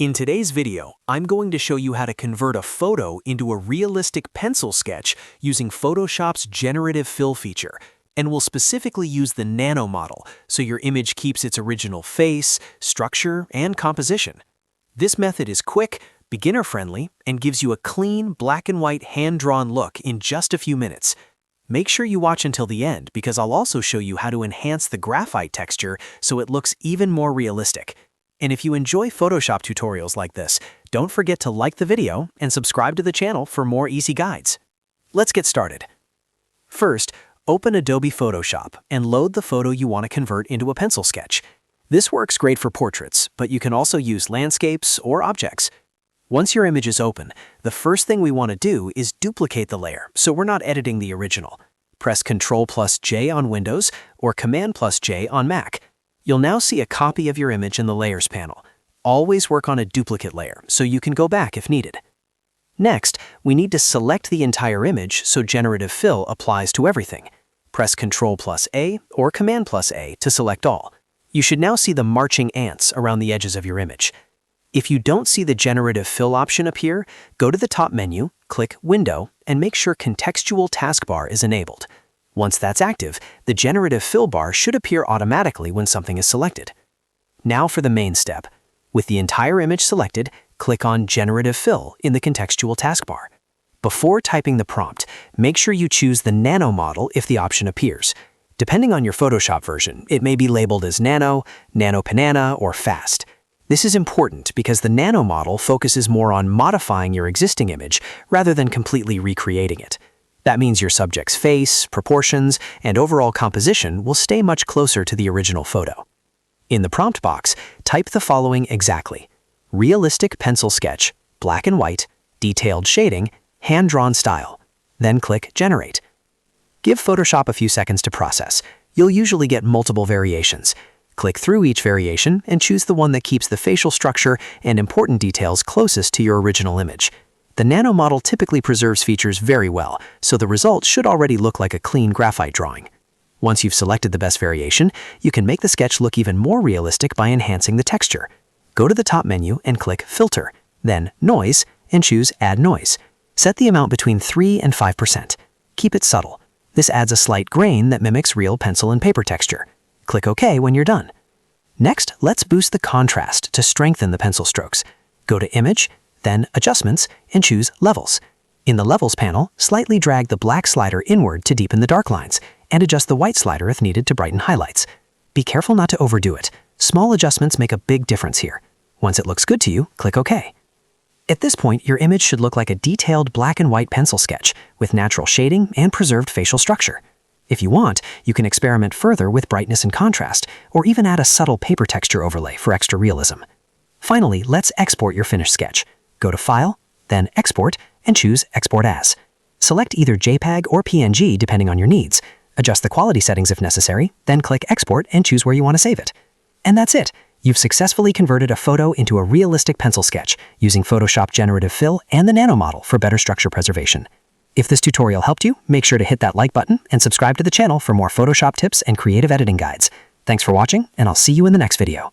In today's video, I'm going to show you how to convert a photo into a realistic pencil sketch using Photoshop's Generative Fill feature, and we'll specifically use the Nano model so your image keeps its original face, structure, and composition. This method is quick, beginner-friendly, and gives you a clean, black and white hand-drawn look in just a few minutes. Make sure you watch until the end because I'll also show you how to enhance the graphite texture so it looks even more realistic. And if you enjoy Photoshop tutorials like this, don't forget to like the video and subscribe to the channel for more easy guides. Let's get started. First, open Adobe Photoshop and load the photo you want to convert into a pencil sketch. This works great for portraits, but you can also use landscapes or objects. Once your image is open, the first thing we want to do is duplicate the layer so we're not editing the original. Press Ctrl+J on Windows or Command+J on Mac. You'll now see a copy of your image in the Layers panel. Always work on a duplicate layer so you can go back if needed. Next, we need to select the entire image so Generative Fill applies to everything. Press Ctrl+A or Command+A to select all. You should now see the marching ants around the edges of your image. If you don't see the Generative Fill option appear, go to the top menu, click Window, and make sure Contextual Taskbar is enabled. Once that's active, the Generative Fill bar should appear automatically when something is selected. Now for the main step. With the entire image selected, click on Generative Fill in the Contextual Taskbar. Before typing the prompt, make sure you choose the Nano model if the option appears. Depending on your Photoshop version, it may be labeled as Nano, Nano Banana, or Fast. This is important because the Nano model focuses more on modifying your existing image rather than completely recreating it. That means your subject's face, proportions, and overall composition will stay much closer to the original photo. In the prompt box, type the following exactly: realistic pencil sketch, black and white, detailed shading, hand-drawn style. Then click Generate. Give Photoshop a few seconds to process. You'll usually get multiple variations. Click through each variation and choose the one that keeps the facial structure and important details closest to your original image. The Nano model typically preserves features very well, so the result should already look like a clean graphite drawing. Once you've selected the best variation, you can make the sketch look even more realistic by enhancing the texture. Go to the top menu and click Filter, then Noise, and choose Add Noise. Set the amount between 3 and 5%. Keep it subtle. This adds a slight grain that mimics real pencil and paper texture. Click OK when you're done. Next, let's boost the contrast to strengthen the pencil strokes. Go to Image, then Adjustments, and choose Levels. In the Levels panel, slightly drag the black slider inward to deepen the dark lines, and adjust the white slider if needed to brighten highlights. Be careful not to overdo it. Small adjustments make a big difference here. Once it looks good to you, click OK. At this point, your image should look like a detailed black and white pencil sketch with natural shading and preserved facial structure. If you want, you can experiment further with brightness and contrast, or even add a subtle paper texture overlay for extra realism. Finally, let's export your finished sketch. Go to File, then Export, and choose Export As. Select either JPEG or PNG depending on your needs. Adjust the quality settings if necessary, then click Export and choose where you want to save it. And that's it! You've successfully converted a photo into a realistic pencil sketch using Photoshop Generative Fill and the Nano model for better structure preservation. If this tutorial helped you, make sure to hit that like button and subscribe to the channel for more Photoshop tips and creative editing guides. Thanks for watching, and I'll see you in the next video.